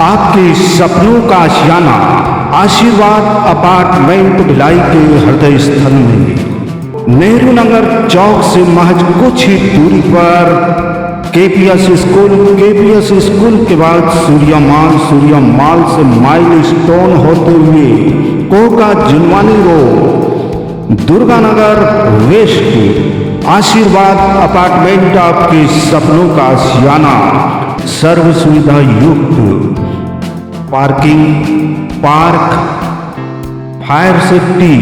आपके सपनों का आशियाना आशीर्वाद अपार्टमेंट भिलाई के हृदय स्थल में नेहरू नगर चौक से महज कुछ ही दूरी पर केपीएस स्कूल के बाद सूर्या माल से माइल स्टोन होते हुए Koka Junwani road Durganagar west Ashirwad apartment आपके सपनों का आशियाना सर्व सुविधा युक्त parking, park, fire safety,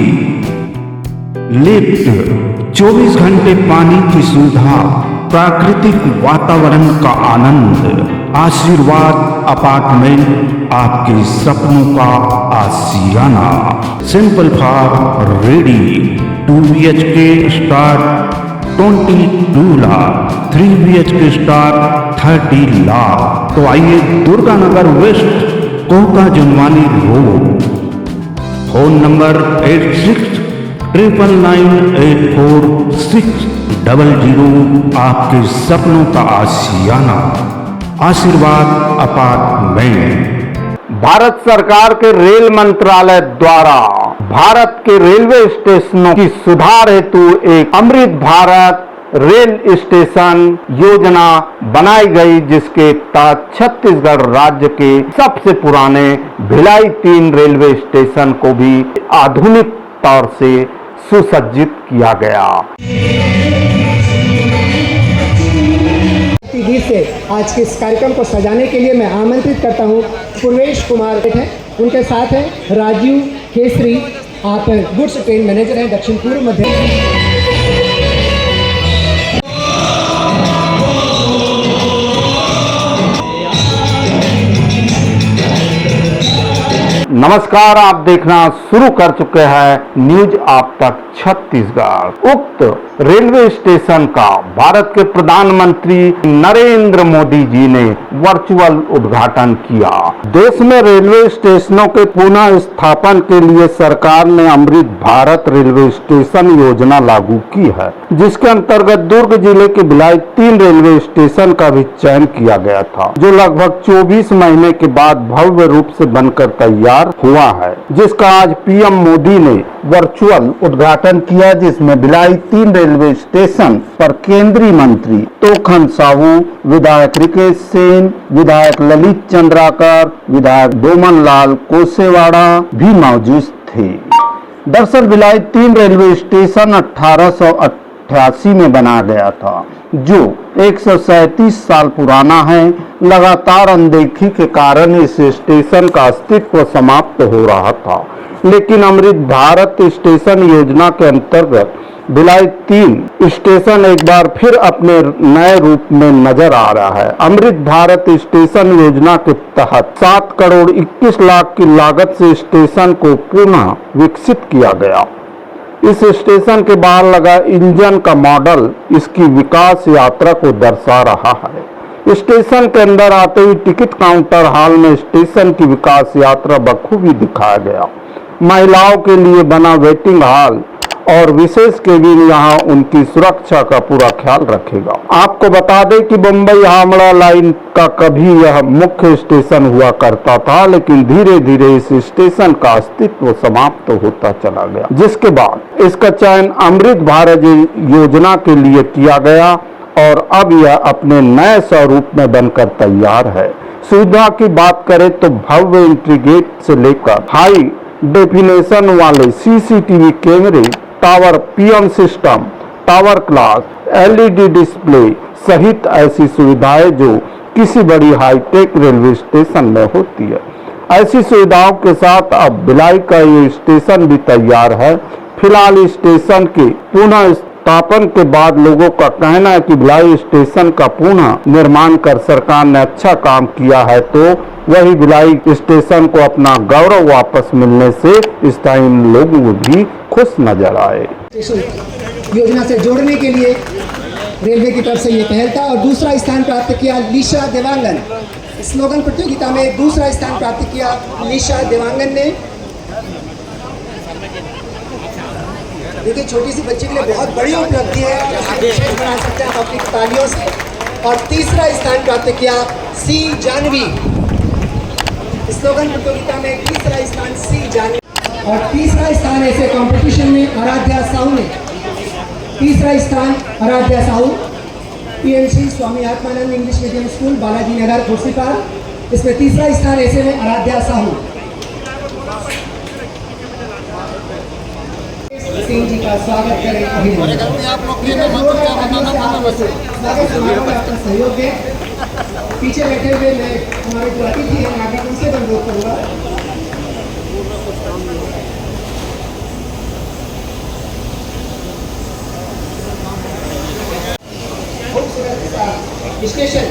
lift, 24 घंटे पानी की सुविधा, प्राकृतिक वातावरण का आनंद। आशीर्वाद अपार्टमेंट आपके सपनों का आशियाना। Simple for ready 2 BHK start 22 lakh, 3 BHK start 30 lakh. तो आइए Durganagar west Kohka Junwani road, phone number 8699984600। आपके सपनों का आशियाना आशीर्वाद अपार्टमेंट। भारत सरकार के रेल मंत्रालय द्वारा भारत के रेलवे स्टेशनों की सुधार हेतु एक अमृत भारत रेल स्टेशन योजना बनाई गई, जिसके तहत छत्तीसगढ़ राज्य के सबसे पुराने भिलाई 3 रेलवे स्टेशन को भी आधुनिक तौर से सुसज्जित किया गया। से आज के इस कार्यक्रम को सजाने के लिए मैं आमंत्रित करता हूं पूर्वेश कुमार हैं, उनके साथ हैं राजीव केसरी, आप गुड्स ट्रेन मैनेजर हैं दक्षिण पूर्व मध्य। नमस्कार, आप देखना शुरू कर चुके हैं न्यूज आप तक छत्तीसगढ़। उक्त रेलवे स्टेशन का भारत के प्रधानमंत्री नरेंद्र मोदी जी ने वर्चुअल उद्घाटन किया। देश में रेलवे स्टेशनों के पुनः स्थापन के लिए सरकार ने अमृत भारत रेलवे स्टेशन योजना लागू की है, जिसके अंतर्गत दुर्ग जिले के भिलाई 3 रेलवे स्टेशन का भी चयन किया गया था, जो लगभग 24 महीने के बाद भव्य रूप से बनकर तैयार हुआ है, जिसका आज पीएम मोदी ने वर्चुअल उद्घाटन किया, जिसमें भिलाई 3 रेलवे स्टेशन पर केंद्रीय मंत्री तोखन साहू, विधायक रिकेश सेन, विधायक ललित चंद्राकर, विधायक डोमन लाल कोसेवाड़ा भी मौजूद थे। दरअसल भिलाई 3 रेलवे स्टेशन 1888 में बना गया था, जो 137 साल पुराना है। लगातार अनदेखी के कारण इस स्टेशन का अस्तित्व समाप्त हो रहा था, लेकिन अमृत भारत स्टेशन योजना के अंतर्गत भिलाई 3 स्टेशन एक बार फिर अपने नए रूप में नजर आ रहा है। अमृत भारत स्टेशन योजना के तहत 7 करोड़ 21 लाख की लागत से स्टेशन को पुनः विकसित किया गया। इस स्टेशन के बाहर लगा इंजन का मॉडल इसकी विकास यात्रा को दर्शा रहा है। स्टेशन के अंदर आते ही टिकट काउंटर हॉल में स्टेशन की विकास यात्रा बखूबी दिखाया गया। महिलाओं के लिए बना वेटिंग हॉल और विशेष केबिन यहाँ उनकी सुरक्षा का पूरा ख्याल रखेगा। आपको बता दें कि मुंबई हावड़ा लाइन का कभी यह मुख्य स्टेशन हुआ करता था, लेकिन धीरे धीरे इस स्टेशन का अस्तित्व समाप्त होता चला गया, जिसके बाद इसका चयन अमृत भारत योजना के लिए किया गया और अब यह अपने नए स्वरूप में बनकर तैयार है। सुविधा की बात करें तो भव्य एंट्री गेट से लेकर हाई डेफिनेशन वाले सीसीटीवी कैमरे, tower PM system, tower class, LED display सहित ऐसी सुविधाएं जो किसी बड़ी हाईटेक रेलवे स्टेशन में होती है। ऐसी सुविधाओं के साथ अब भिलाई का ये स्टेशन भी तैयार है। फिलहाल स्टेशन के पुनः स्थापन के बाद लोगों का कहना है कि भिलाई स्टेशन का पुनः निर्माण कर सरकार ने अच्छा काम किया है, तो वही भिलाई स्टेशन को अपना गौरव वापस मिलने से स्थानीय लोग भी खुश नजर आए। योजना से जोड़ने के लिए रेलवे की तरफ से ये पहल था और दूसरा स्थान प्राप्त किया लीशा देवांगन। स्लोगन प्रतियोगिता में दूसरा स्थान प्राप्त किया लीशा देवांगन ने। देखिए, छोटी सी बच्ची के लिए बहुत बड़ी उपलब्धि है और इसे विशेष बना सकते हैं अपनी तालियों से। और तीसरा स्थान प्राप्त किया सी जानवी। स्लोगन प्रतियोगिता में तीसरा स्थान सी जाने और तीसरा स्थान ऐसे कंपटीशन में आराध्या साहू ने तीसरा स्थान Aradhya Sahu PMC Swami Atmanand English medium school Balaji Nagar Khursipar इसमें तीसरा स्थान ऐसे में आराध्या साहू सिंह जी का स्वागत करें अभिनंदन स्वागत समारोह में आपका सहयोग दें पीछे बैठे हुए मैं हमारे जो अतिथि हैं मैं उनसे अनुरोध करूँगा विश्लेषण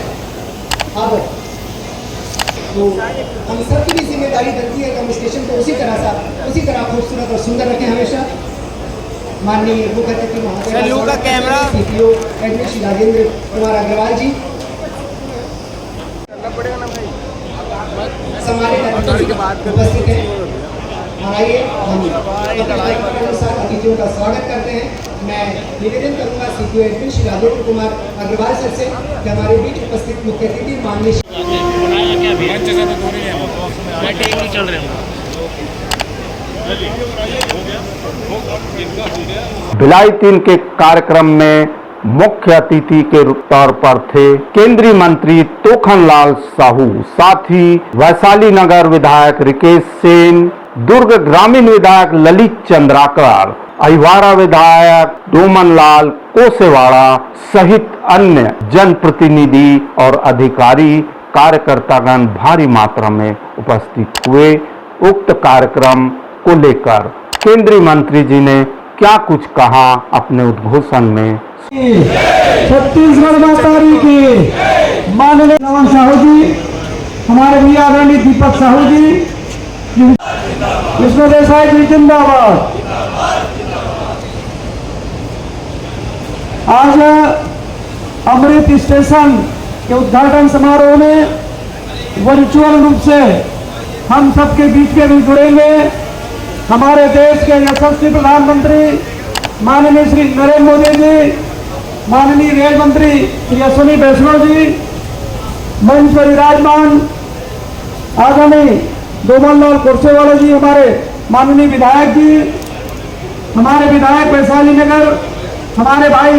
आदर तो हम सबकी भी जिम्मेदारी बनती है कि हम स्टेशन को उसी तरह खूबसूरत और सुंदर रखें हमेशा माननीय मुख्य अतिथि महोदय सीपीओ एडमिन श्री राजेंद्र कुमार अग्रवाल जी सम्मानित उपस्थित हैं और आइए हम अतिथियों का स्वागत करते हैं मैं निवेदन करूंगा CPO admin Shri Rajendra Kumar Agarwal sir से कि हमारे बीच उपस्थित मुख्य अतिथि माननीय भिलाई 3 के कार्यक्रम में मुख्य अतिथि के तौर पर थे केंद्रीय मंत्री तोखनलाल साहू, साथ ही वैशाली नगर विधायक रिकेश सेन, दुर्ग ग्रामीण विधायक ललित चंद्राकर, अहिवारा विधायक डोमनलाल कोसेवाड़ा सहित अन्य जनप्रतिनिधि और अधिकारी कार्यकर्तागण भारी मात्रा में उपस्थित हुए। उक्त कार्यक्रम को लेकर केंद्रीय मंत्री जी ने क्या कुछ कहा अपने उद्घोषण में। छत्तीसगढ़ माता की माननीय नवन साहू जी, हमारे भी आदरणीय दीपक साहू जी, विष्णु देसाई जी जिंदाबाद। आज अमृत स्टेशन के उद्घाटन समारोह में वर्चुअल रूप से हम सबके बीच के भी जुड़ेंगे हमारे देश के यशस्वी प्रधानमंत्री माननीय श्री नरेंद्र मोदी जी, माननीय रेल मंत्री श्री अश्विनी वैष्णव जी, मंच पर विराजमान आदरणीय डोमनलाल कोसेवाड़ा जी, हमारे माननीय विधायक जी, हमारे विधायक वैशाली नगर, हमारे भाई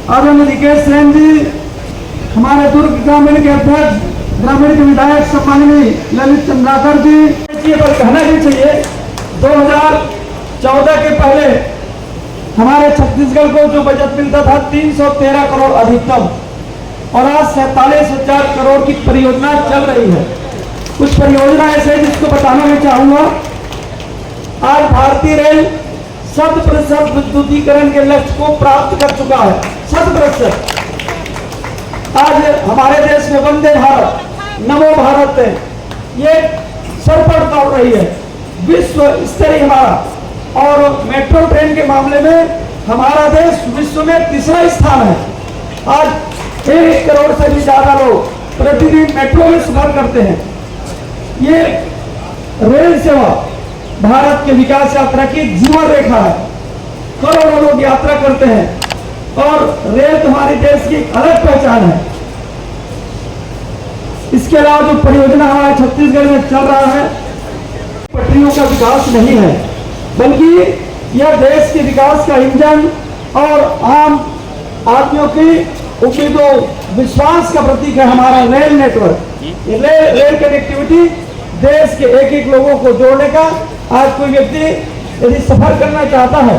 आदरणीय रिकेश सेन जी, हमारे दुर्ग ग्रामीण के अध्यक्ष ग्रामीण के विधायक सम्माननीय ललित चंद्राकर जी। पर कहना ही चाहिए 2014 के पहले हमारे छत्तीसगढ़ को जो बजट मिलता था 313 करोड़ अधिकतम, और आज 47,000 करोड़ की परियोजना चल रही है। कुछ परियोजना ऐसे जिसको बताना मैं चाहूंगा। आज भारतीय रेल 100% विद्युतीकरण के लक्ष्य को प्राप्त कर चुका है, 100%। आज हमारे देश में वंदे भारत, नमो भारत ये सर पर दौड़ रही है, विश्व स्तरीय हमारा, और मेट्रो ट्रेन के मामले में हमारा देश विश्व में तीसरा स्थान है। आज 1 करोड़ से भी ज्यादा लोग प्रतिदिन मेट्रो में सफर करते हैं। ये रेल सेवा भारत के विकास यात्रा की जीवन रेखा है। करोड़ों लोग यात्रा करते हैं और रेल हमारे देश की अलग पहचान है। इसके अलावा जो परियोजना हमारे छत्तीसगढ़ में चल रहा है, पटरियों का विकास नहीं है, बल्कि यह देश के विकास का इंजन और आम आदमियों की उम्मीदों विश्वास का प्रतीक है हमारा रेल नेटवर्क। रेल कनेक्टिविटी देश के एक एक लोगों को जोड़ने का। आज कोई व्यक्ति यदि सफर करना चाहता है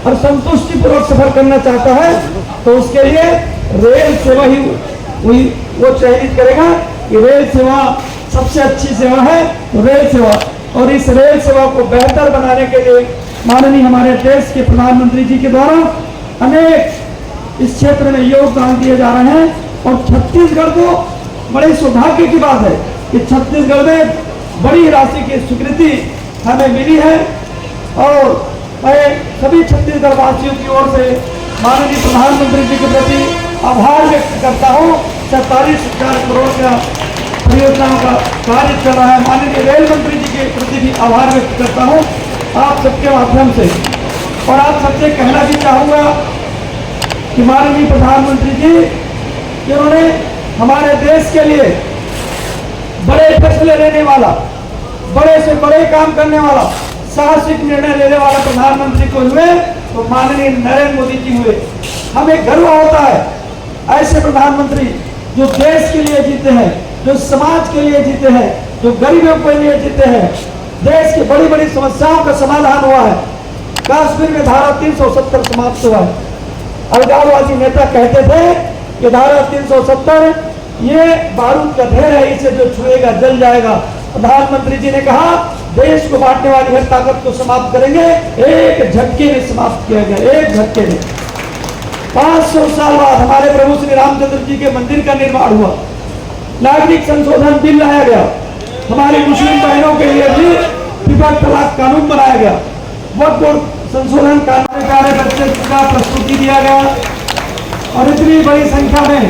और संतुष्टिपूर्वक सफर करना चाहता है तो उसके लिए रेल सेवा ही वो चयनित करेगा कि रेल सेवा सबसे अच्छी सेवा है, रेल सेवा। और इस रेल सेवा को बेहतर बनाने के लिए माननीय हमारे देश के प्रधानमंत्री जी के द्वारा अनेक इस क्षेत्र में योगदान दिए जा रहे हैं। और छत्तीसगढ़ को बड़े सौभाग्य की बात है कि छत्तीसगढ़ में बड़ी राशि की स्वीकृति हमें मिली है। और मैं सभी छत्तीसगढ़ वासियों की ओर से माननीय प्रधानमंत्री जी के प्रति आभार व्यक्त करता हूँ। 47,000 करोड़ का परियोजनाओं का कार्य चल रहा है। माननीय रेल मंत्री जी के प्रति भी आभार व्यक्त करता हूँ आप सबके माध्यम से। और आप सबसे कहना भी चाहूँगा कि माननीय प्रधानमंत्री जी जिन्होंने हमारे देश के लिए बड़े फैसले लेने वाला, बड़े से बड़े काम करने वाला, साहसिक निर्णय लेने वाला प्रधानमंत्री को हुए तो माननीय नरेंद्र मोदी जी हुए। हमें गर्व होता है ऐसे प्रधानमंत्री जो देश के लिए जीते हैं, जो समाज के लिए जीते हैं, जो गरीबों के लिए जीते हैं। देश की बड़ी बड़ी समस्याओं का समाधान हुआ है। कश्मीर में धारा 370 समाप्त हुआ है। अलगाववादी नेता कहते थे कि धारा 370 ये बारूद का ढेर है, इसे जो छुएगा जल जाएगा। प्रधानमंत्री जी ने कहा देश को बांटने वाली हर ताकत को समाप्त करेंगे। एक झटके में समाप्त किया गया, एक झटके में। 500 साल बाद हमारे प्रभु श्री रामचंद्र जी के मंदिर का निर्माण हुआ। नागरिक संशोधन बिल लाया गया। हमारी मुस्लिम बहनों के लिए भी विवाह तलाक कानून बनाया गया। वक्फ संशोधन कानून कार्य बच्चे का प्रस्तुति दिया गया। और इतनी बड़ी संख्या में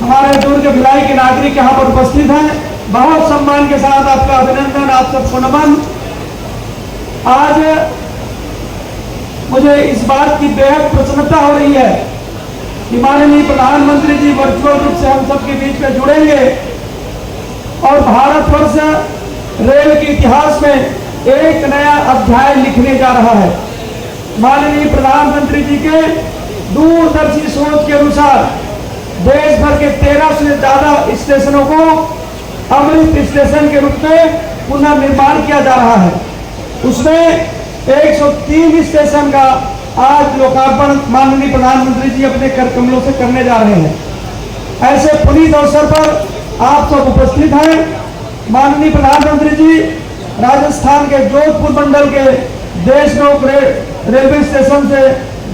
हमारे दुर्ग भिलाई के नागरिक यहाँ पर उपस्थित हैं। बहुत सम्मान के साथ आपका अभिनंदन, आप सबको नमन। आज मुझे इस बात की बेहद प्रसन्नता हो रही है कि माननीय प्रधानमंत्री जी वर्चुअल रूप से हम सबके बीच में जुड़ेंगे और भारतवर्ष रेल के इतिहास में एक नया अध्याय लिखने जा रहा है। माननीय प्रधानमंत्री जी के दूरदर्शी सोच के अनुसार देश भर के 13 से ज्यादा स्टेशनों को अमृत स्टेशन के रूप में पुनर्निर्माण किया जा रहा है। उसमें 103 स्टेशन का आज लोकार्पण माननीय प्रधानमंत्री जी अपने कर कमलों से करने जा रहे हैं। ऐसे पुनीत अवसर पर आप सब उपस्थित हैं। माननीय प्रधानमंत्री जी राजस्थान के जोधपुर मंडल के देशनोक रेलवे स्टेशन से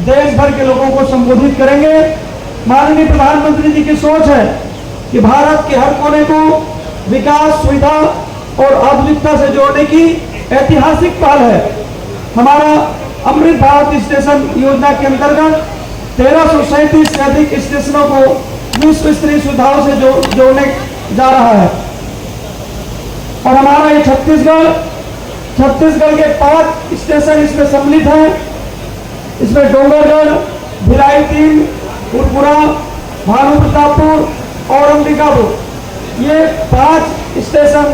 देश भर के लोगों को संबोधित करेंगे। माननीय प्रधानमंत्री जी की सोच है कि भारत के हर कोने को विकास, सुविधा और आधुनिकता से जोड़ने की ऐतिहासिक पहल है। हमारा अमृत भारत स्टेशन योजना के अंतर्गत 1337 से अधिक स्टेशनों को विश्व स्तरीय सुविधाओं से जोड़ने जा रहा है। और हमारा ये छत्तीसगढ़ के 5 स्टेशन इसमें सम्मिलित हैं। इसमें डोंगरगढ़, भिलाई 3, पुरपुरा, भानु प्रतापपुर और अंबिकापुर, ये 5 स्टेशन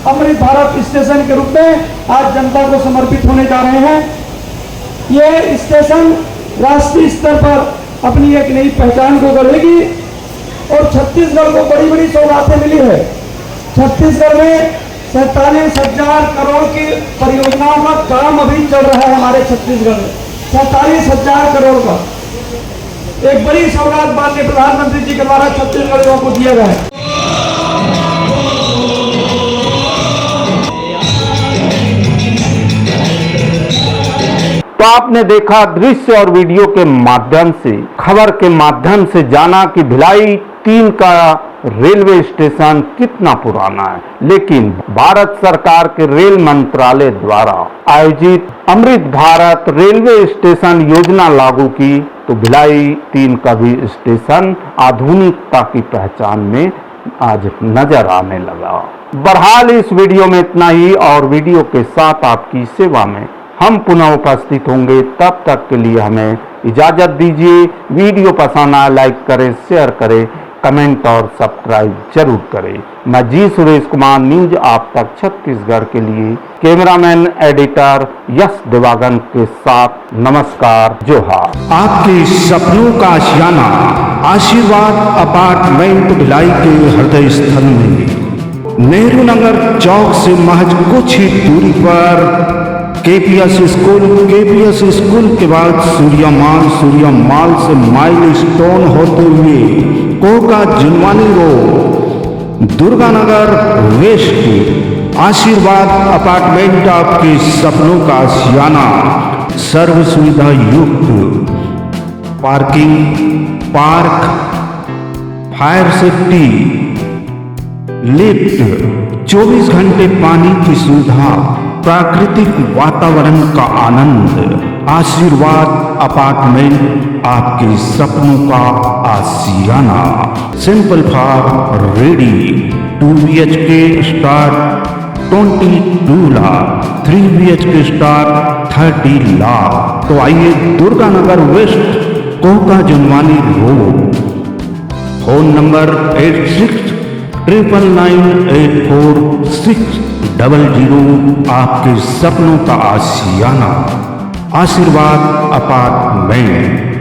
अमृत भारत स्टेशन के रूप में आज जनता को समर्पित होने जा रहे हैं। ये स्टेशन राष्ट्रीय स्तर पर अपनी एक नई पहचान को गढ़ेगी और छत्तीसगढ़ को बड़ी बड़ी सौगातें मिली है। छत्तीसगढ़ में 47,000 करोड़ की परियोजनाओं का काम अभी चल रहा है। हमारे छत्तीसगढ़ में 47,000 करोड़ का एक बड़ी सौगात माननीय प्रधानमंत्री जी के द्वारा छत्तीसगढ़ियों को दिया गया है। तो आपने देखा दृश्य और वीडियो के माध्यम से, खबर के माध्यम से जाना कि भिलाई 3 का रेलवे स्टेशन कितना पुराना है। लेकिन भारत सरकार के रेल मंत्रालय द्वारा आयोजित अमृत भारत रेलवे स्टेशन योजना लागू की तो भिलाई 3 का भी स्टेशन आधुनिकता की पहचान में आज नजर आने लगा। बहरहाल इस वीडियो में इतना ही और वीडियो के साथ आपकी सेवा में हम पुनः उपस्थित होंगे। तब तक के लिए हमें इजाजत दीजिए। वीडियो पसंद आए लाइक करें, शेयर करें, कमेंट और सब्सक्राइब जरूर करें। मैं जी सुरेश कुमार न्यूज आप तक छत्तीसगढ़ के लिए कैमरामैन एडिटर यश देवागन के साथ नमस्कार, जोहार। आपके सपनों का आशियाना आशीर्वाद अपार्टमेंट भिलाई के हृदय स्थल में नेहरू नगर चौक से महज कुछ ही दूरी पर केपीएस स्कूल के बाद सूर्या माल से माइल स्टोन होते हुए Koka Junwani road, Durganagar west, Ashirwad apartment आपके सपनों का आशियाना। सर्व सुविधा युक्त parking, park, fire safety, lift, 24 घंटे पानी की सुविधा, प्राकृतिक वातावरण का आनंद। आशीर्वाद अपार्टमेंट आपके सपनों का आशियाना। Simple for ready. 2 BHK start 22 lakh, 3 BHK start 30 lakh. तो आइए Durganagar west, Kohka Junwani road. Phone number 99846000 आपके सपनों का आशियाना। आशीर्वाद अपार्टमेंट।